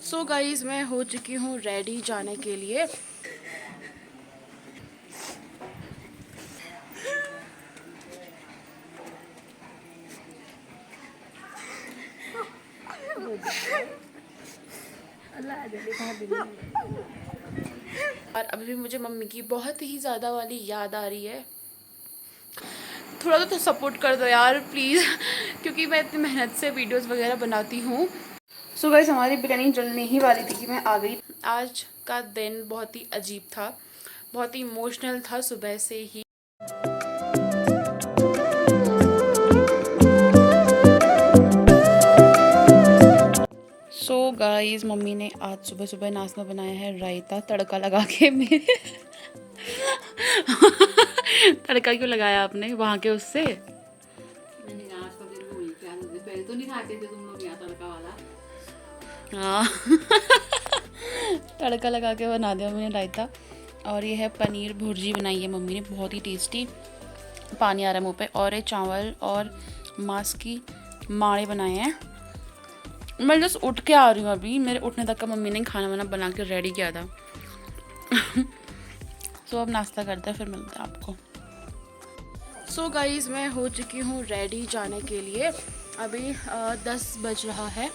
So guys मैं हो चुकी हूँ रेडी जाने के लिए। और अभी भी मुझे मम्मी की बहुत ही ज़्यादा वाली याद आ रही है। थोड़ा तो सपोर्ट कर दो यार प्लीज़ क्योंकि मैं इतनी मेहनत से वीडियोस वगैरह बनाती हूँ। सो गाइस हमारी बिरयानी जलने ही वाली थी कि मैं आ गई। आज का दिन बहुत ही अजीब था, बहुत ही इमोशनल था सुबह से ही। सो गाइस मम्मी ने आज सुबह सुबह नाश्ता बनाया है रायता तड़का लगा के मेरे तड़का क्यों लगाया आपने वहाँ के उससे? पहले तो नहीं खाते थे तुम लोग यहाँ तड़का वाला। हाँ तड़का लगा के बना दिया मैंने रायता। और ये है पनीर भुर्जी बनाई है मम्मी ने, बहुत ही टेस्टी। पानी आ रहा है मुँह पे। और ये चावल और मांस की माड़े बनाए हैं। मैं जस्ट उठ के आ रही हूँ अभी, मेरे उठने तक का मम्मी ने खाना वाना बना के रेडी किया था। सो अब नाश्ता करते हैं फिर मिलते हैं आपको। सो गाइज़ मैं हो चुकी हूँ रेडी जाने के लिए। अभी 10 बज रहा है।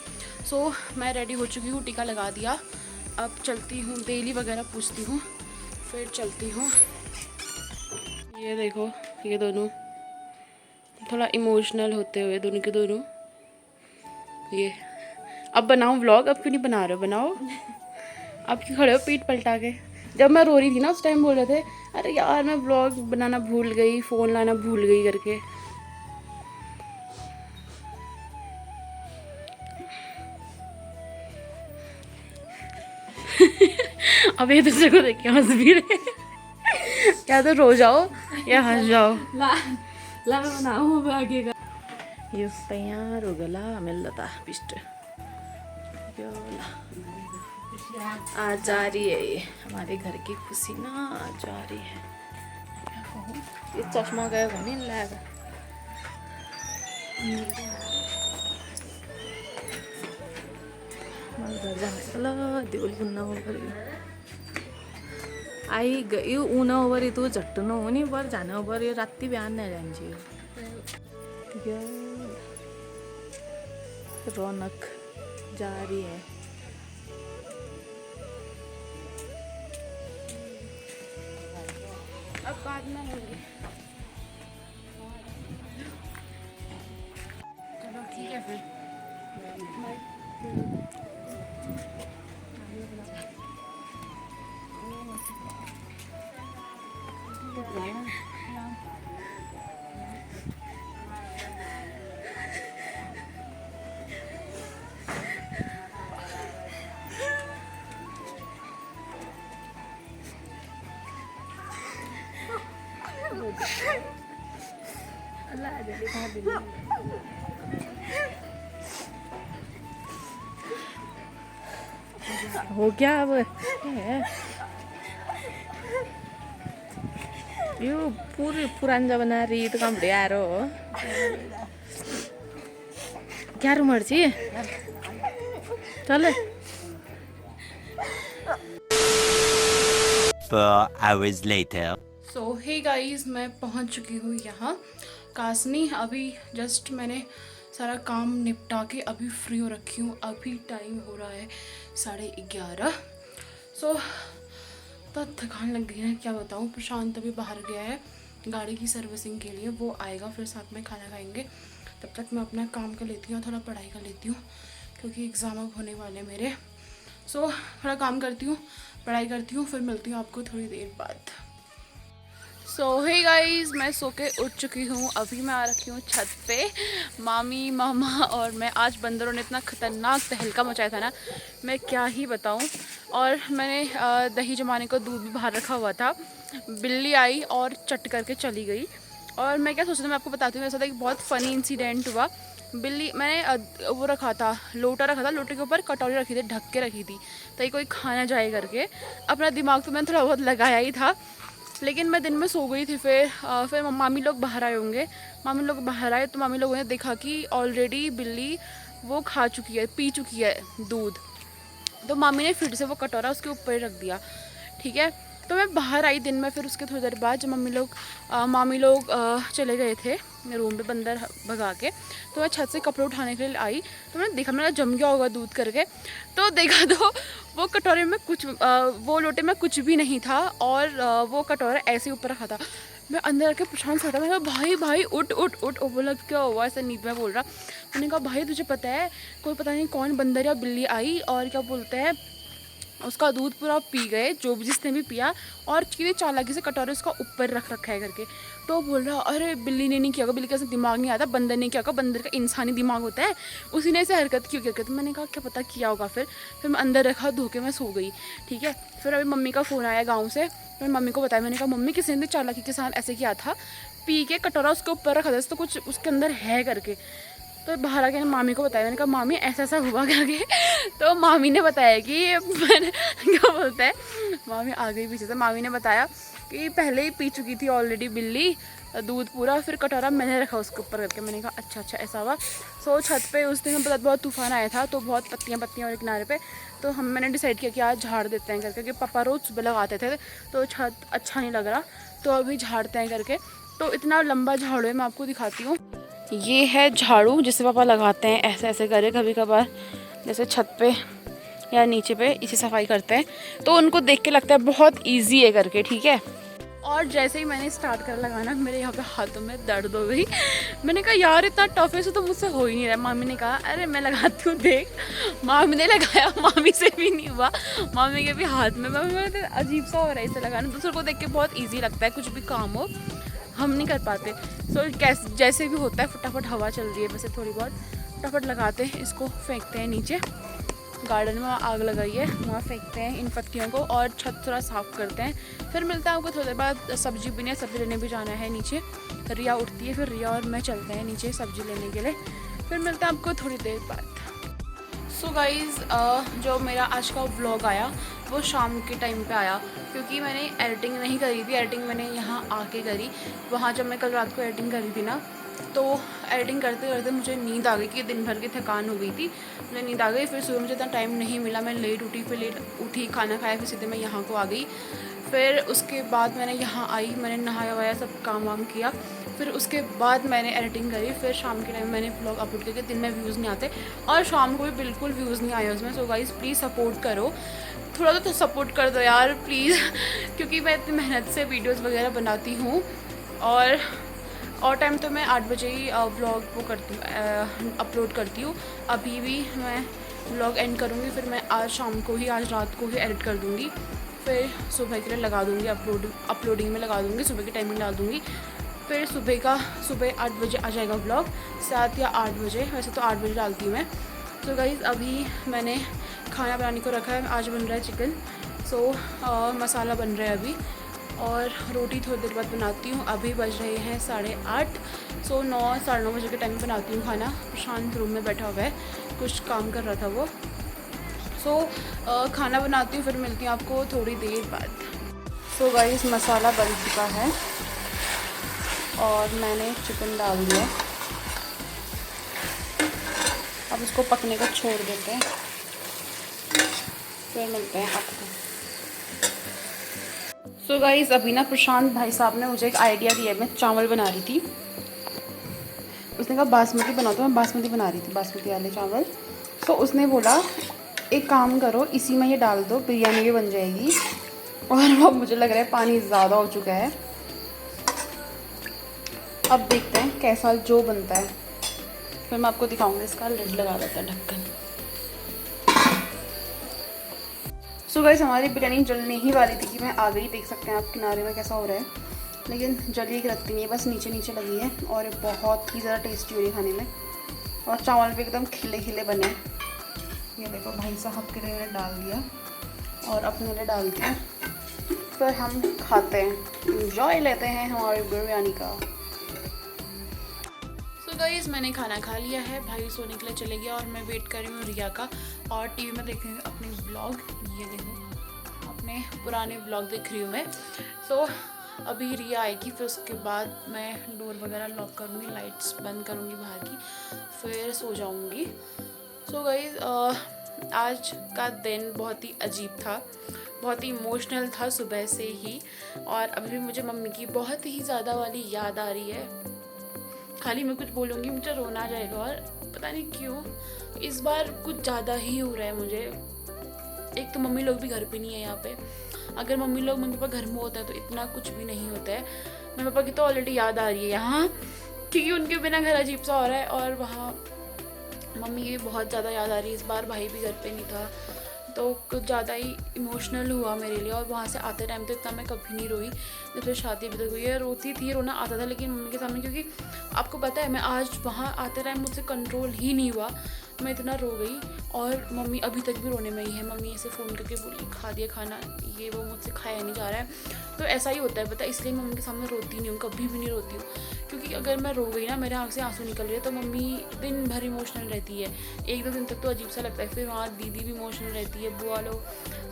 सो मैं रेडी हो चुकी हूँ, टीका लगा दिया। अब चलती हूँ, बेली वगैरह पूछती हूँ फिर चलती हूँ। ये देखो ये दोनों थोड़ा इमोशनल होते हुए दोनों के दोनों। ये अब बनाऊँ व्लॉग? अब क्यों नहीं बना रहे हो, बनाओ। अब क्यों खड़े हो पीठ पलटा के? जब मैं रो रही थी ना उस टाइम बोल रहे थे अरे यार मैं व्लॉग बनाना भूल गई, फ़ोन लाना भूल गई करके। अब एक दूसरे को देख के हंस भी रहे। क्या तो रो जाओ या हंस जाओ। ला बनाओ आगे का। ये तैयार हो गला मिलता पिस्ट। आज जा रही है ये हमारे घर की खुशी ना, आज जा रही है। ये चश्मा गया नहीं लगा। घर जाने देवल पुन्हा वगैरे आई यो ऊन वगैरे तू झट्ट न हो नि बर जाणं बर यो रात्री बिहान नाही जायची। रौनक जा रही है। अब बाद में होंगे। चलो ठीक है फिर हो गया अब यो पूरी पुरान जमाना रीत कम्प्लीट आएर हो क्या मर्ची चल। hours later. सो हे गाइस मैं पहुंच चुकी हूँ यहाँ कासनी। अभी जस्ट मैंने सारा काम निपटा के अभी फ्री हो रखी हूँ। अभी टाइम हो रहा है 11:30। सो तो थकान लग गई है, क्या बताऊँ। प्रशांत अभी बाहर गया है गाड़ी की सर्विसिंग के लिए, वो आएगा फिर साथ में खाना खाएंगे। तब तक मैं अपना काम कर लेती हूँ, थोड़ा पढ़ाई कर लेती हूँ क्योंकि एग्ज़ाम अब होने वाले मेरे। सो थोड़ा काम करती हूँ, पढ़ाई करती हूँ, फिर मिलती हूँ आपको थोड़ी देर बाद। सो हे गाइस मैं सो के उठ चुकी हूँ। अभी मैं आ रखी हूँ छत पे। मामी मामा और मैं, आज बंदरों ने इतना ख़तरनाक तहलका मचाया था ना, मैं क्या ही बताऊँ। और मैंने दही जमाने को दूध भी बाहर रखा हुआ था। बिल्ली आई और चट करके चली गई। और मैं क्या सोच रही हूँ मैं आपको बताती हूँ। मेरे साथ एक बहुत फ़नी इंसिडेंट हुआ। बिल्ली, मैंने वो रखा था, लोटा रखा था, लोटे के ऊपर कटोरी रखी थी, ढक के रखी थी ताकि कोई खाना जाए करके। अपना दिमाग तो मैंने थोड़ा बहुत लगाया ही था, लेकिन मैं दिन में सो गई थी। फिर मामी लोग बाहर आए होंगे। मामी लोग बाहर आए तो मामी लोगों ने देखा कि ऑलरेडी बिल्ली वो खा चुकी है, पी चुकी है दूध। तो मामी ने फिर से वो कटोरा उसके ऊपर ही रख दिया, ठीक है। तो मैं बाहर आई दिन में, फिर उसके थोड़ी देर बाद जब मामी लोग चले गए थे रूम पे बंदर भगा के, तो मैं छत से कपड़े उठाने के लिए आई, तो मैंने देखा मेरा जम गया होगा दूध करके, तो देखा तो वो कटोरे में कुछ वो लोटे में कुछ भी नहीं था, और वो कटोरा ऐसे ऊपर रखा था। मैं अंदर आके परेशान सा था, मैंने कहा भाई भाई उठ उठ उठ। वो बोला क्या हुआ, ऐसे नींद में बोल रहा। मैंने कहा भाई तुझे पता है कोई पता नहीं कौन बंदर या बिल्ली आई और क्या बोलते हैं उसका दूध पूरा पी गए, जो भी जिसने भी पिया, और कितनी चालाकी से कटोरे उसका ऊपर रख रखा है करके। तो बोल रहा अरे बिल्ली ने नहीं किया होगा, बिल्ली का ऐसा दिमाग नहीं आता, बंदर ने किया होगा, बंदर का इंसानी दिमाग होता है, उसी ने ऐसे हरकत क्यों किया। तो मैंने कहा क्या पता किया होगा। फिर मैं अंदर रखा, धो के मैं सो गई, ठीक है। फिर अभी मम्मी का फ़ोन आया गाँव से, मैं मम्मी को बताया, मैंने कहा मम्मी किसी ने चालाकी के साथ ऐसे किया था, पी के कटोरा उसके ऊपर रखा था, तो कुछ उसके अंदर है करके। तो बाहर आके मामी को बताया, मैंने कहा मामी ऐसा ऐसा हुआ करके। तो मामी ने बताया कि मैंने क्या बोलते हैं, मामी आ गई पीछे से, मामी ने बताया कि पहले ही पी चुकी थी ऑलरेडी बिल्ली दूध पूरा, फिर कटोरा मैंने रखा उसके ऊपर करके। मैंने कहा अच्छा अच्छा ऐसा हुआ। सो छत पे उस दिन बहुत तूफान आया था, तो बहुत पत्तियाँ और किनारे पे, तो मैंने डिसाइड किया कि आज झाड़ देते हैं करके, क्योंकि पापा रोज़ सुबह लगाते थे, तो छत अच्छा नहीं लग रहा, तो अभी झाड़ते हैं करके। तो इतना लंबा झाड़ू है, मैं आपको दिखाती हूँ। ये है झाड़ू जिसे पापा लगाते हैं ऐसे ऐसे करे, कभी कभार जैसे छत पे या नीचे पे इसी सफाई करते हैं, तो उनको देख के लगता है बहुत इजी है करके, ठीक है। और जैसे ही मैंने स्टार्ट कर लगाना, मेरे यहाँ पे हाथों में दर्द हो गई। मैंने कहा यार इतना टफ है, तो मुझसे हो ही नहीं रहा। मामी ने कहा अरे मैं लगाती हूँ देख। मामी ने लगाया, मामी से भी नहीं हुआ, मामी के भी हाथ में। मामी अजीब सा हो रहा है इसे लगाना, दूसरों को देख के बहुत ईजी लगता है, कुछ भी काम हो हम नहीं कर पाते। कैसे जैसे भी होता है, फटाफट हवा चल रही है वैसे थोड़ी बहुत, फटाफट लगाते हैं, इसको फेंकते हैं नीचे। गार्डन में आग लगाई है, वहाँ फेंकते हैं इन पत्तियों को, और छत थोड़ा साफ़ करते हैं। फिर मिलता है आपको थोड़ी देर बाद, सब्जी भी नहीं, सब्जी लेने भी जाना है नीचे। रिया उठती है, फिर रिया और मैं चलते हैं नीचे सब्जी लेने के लिए। फिर मिलता है आपको थोड़ी देर बाद। सो गाइज़ जो मेरा आज का व्लॉग आया वो शाम के टाइम पे आया, क्योंकि मैंने एडिटिंग नहीं करी थी, एडिटिंग मैंने यहाँ आके करी। वहाँ जब मैं कल रात को एडिटिंग करी थी ना, तो एडिटिंग करते करते मुझे नींद आ गई कि दिन भर की थकान हो गई थी, मुझे नींद आ गई। फिर सुबह मुझे इतना टाइम नहीं मिला, मैं लेट उठी, फिर लेट उठी, खाना खाया, फिर सीधे मैं यहाँ को आ गई। फिर उसके बाद मैंने यहाँ आई, मैंने नहाया वाया, सब काम वाम किया, फिर उसके बाद मैंने एडिटिंग करी। फिर शाम के टाइम मैंने ब्लॉग अपलोड करके, दिन में व्यूज़ नहीं आते और शाम को भी बिल्कुल व्यूज़ नहीं आए उसमें। सो गाइज़ प्लीज़ सपोर्ट करो, थोड़ा तो सपोर्ट कर दो यार प्लीज़, क्योंकि मैं इतनी मेहनत से वीडियोज़ वगैरह बनाती हूँ। और टाइम तो मैं 8 बजे ही व्लॉग वो करती हूँ, अपलोड करती हूँ। अभी भी मैं व्लॉग एंड करूँगी, फिर मैं आज शाम को ही, आज रात को ही एडिट कर दूँगी, फिर सुबह के लिए लगा दूँगी, अपलोडिंग में लगा दूँगी, सुबह की टाइमिंग डाल दूँगी। फिर सुबह 8 बजे आ जाएगा व्लॉग, 7 या 8 बजे, वैसे तो 8 बजे डालती हूँ मैं। तो गाइज़ अभी मैंने खाना बनाने को रखा है, आज बन रहा है चिकन। मसाला बन रहा है अभी, और रोटी थोड़ी देर बाद बनाती हूँ। अभी बज रहे हैं 8:30, 9 साढ़े 9 बजे के टाइम बनाती हूँ खाना। प्रशांत रूम में बैठा हुआ है, कुछ काम कर रहा था वो। खाना बनाती हूँ, फिर मिलती हूँ आपको थोड़ी देर बाद। गाइस मसाला बन चुका है और मैंने चिकन डाल दिया, अब इसको पकने को छोड़ देते हैं, फिर मिलते हैं आपको। गाइस अभी ना प्रशांत भाई साहब ने मुझे एक आइडिया दिया, मैं चावल बना रही थी, उसने कहा बासमती बना दो, मैं बासमती बना रही थी, बासमती वाले चावल। उसने बोला एक काम करो, इसी में ये डाल दो, बिरयानी भी बन जाएगी। और अब मुझे लग रहा है पानी ज़्यादा हो चुका है, अब देखते हैं कैसा जो बनता है, फिर मैं आपको दिखाऊंगी। इसका लिड लगा देता है, ढक्कन। गाइस हमारी बिरयानी जलने ही वाली थी कि मैं आ गई, देख सकते हैं आप किनारे में कैसा हो रहा है, लेकिन जली की रखती नहीं है, बस नीचे नीचे लगी है, और बहुत ही ज़्यादा टेस्टी हो रही खाने में, और चावल भी एकदम खिले खिले बने। ये देखो भाई साहब के लिए डाल दिया और अपने लिए डाल दिया, फिर हम खाते हैं, इंजॉय लेते हैं हमारी बिरयानी का। गाइस मैंने खाना खा लिया है, भाई सोने के लिए चले गया और मैं वेट कर रही हूँ रिया का, और टीवी में देख रही हूँ अपने ब्लॉग। ये देखो अपने पुराने ब्लॉग देख रही हूँ मैं। अभी रिया आएगी, फिर उसके बाद मैं डोर वगैरह लॉक करूँगी, लाइट्स बंद करूँगी बाहर की, फिर सो जाऊँगी। गाइस आज का दिन बहुत ही अजीब था, बहुत ही इमोशनल था सुबह से ही। और अभी भी मुझे मम्मी की बहुत ही ज़्यादा वाली याद आ रही है। खाली मैं कुछ बोलूँगी मुझे रोना आ जाएगा, और पता नहीं क्यों इस बार कुछ ज़्यादा ही हो रहा है मुझे। एक तो मम्मी लोग भी घर पे नहीं है यहाँ पे। अगर मम्मी पापा घर में होता है तो इतना कुछ भी नहीं होता है। मम्मी पापा की तो ऑलरेडी याद आ रही है यहाँ, क्योंकि उनके बिना घर अजीब सा हो रहा है। और वहाँ मम्मी की बहुत ज़्यादा याद आ रही है। इस बार भाई भी घर पे नहीं था, तो कुछ ज़्यादा ही इमोशनल हुआ मेरे लिए। और वहाँ से आते टाइम तो इतना मैं कभी नहीं रोई, जब से शादी अभी तक हुई है। रोती थी, रोना आता था, लेकिन मम्मी के सामने, क्योंकि आपको पता है मैं आज वहाँ आते टाइम मुझसे कंट्रोल ही नहीं हुआ, मैं इतना रो गई। और मम्मी अभी तक भी रोने में ही है। मम्मी ऐसे फ़ोन करके बोली खा दिया खाना, ये वो, मुझसे खाया नहीं जा रहा है। तो ऐसा ही होता है, पता है, इसलिए मम्मी के सामने रोती नहीं हूँ, कभी भी नहीं रोती हूँ। क्योंकि अगर मैं रो गई ना, मेरे आँख से आंसू निकल रहे हैं, तो मम्मी दिन भर इमोशनल रहती है। एक दो दिन तक तो अजीब सा लगता है, फिर वहाँ दीदी भी इमोशनल रहती है, बुआ लोग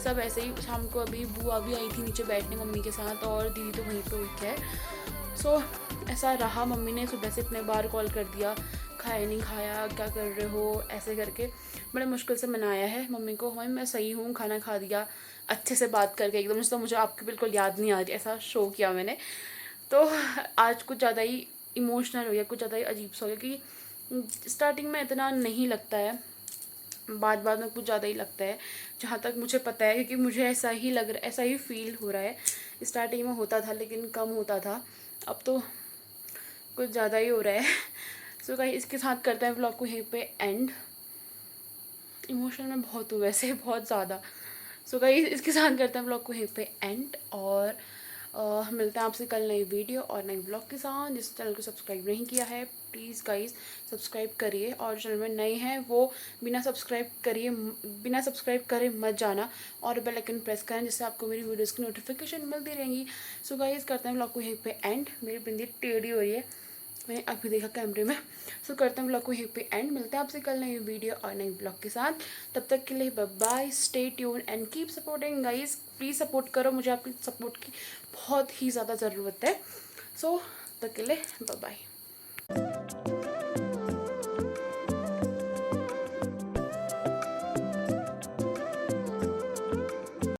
सब ऐसे ही। शाम को अभी बुआ भी आई थी नीचे बैठने मम्मी के साथ, और दीदी तो वहीं पे हुई है। सो ऐसा रहा। मम्मी ने सुबह से इतने बार कॉल कर दिया, खाया नहीं खाया, क्या कर रहे हो, ऐसे करके बड़े मुश्किल से मनाया है मम्मी को। मम्मी मैं सही हूँ, खाना खा दिया, अच्छे से बात करके एकदम से। तो मुझे आपकी बिल्कुल याद नहीं आ रही, ऐसा शो किया मैंने। तो आज कुछ ज़्यादा ही इमोशनल हो गया, कुछ ज़्यादा ही अजीब सा हो गया, कि स्टार्टिंग में इतना नहीं लगता है, बाद में कुछ ज़्यादा ही लगता है, जहाँ तक मुझे पता है। क्योंकि मुझे ऐसा ही लग रहा है, ऐसा ही फील हो रहा है। स्टार्टिंग में होता था लेकिन कम होता था, अब तो कुछ ज़्यादा ही हो रहा है। सो गाइस, इसके साथ करते हैं व्लॉग को यहीं पे एंड। इमोशनल में बहुत हूँ वैसे, बहुत ज़्यादा। सो गाइस, इसके साथ करते हैं व्लॉग को यहीं पे एंड। और मिलते हैं आपसे कल नई वीडियो और नई ब्लॉग के साथ। जिस चैनल को सब्सक्राइब नहीं किया है प्लीज़ गाइस सब्सक्राइब करिए, और चैनल में नए हैं वो बिना सब्सक्राइब करे मत जाना, और बेल आइकन प्रेस करें, जिससे आपको मेरी वीडियोस की नोटिफिकेशन मिलती रहेंगी। सो गाइस, करते हैं ब्लॉग को यहीं पे एंड। मेरी बिंदी टेढ़ी हो रही है, मैंने अभी देखा कैमरे में। सो करते हैं ब्लॉग को यहीं पे एंड। मिलते हैं आपसे कल नई वीडियो और नई ब्लॉग के साथ। तब तक के लिए bye bye, stay tuned and keep supporting guys. Please support करो, मुझे आपकी सपोर्ट की बहुत ही ज़्यादा ज़रूरत है। सो तब तक के लिए बाय बाय।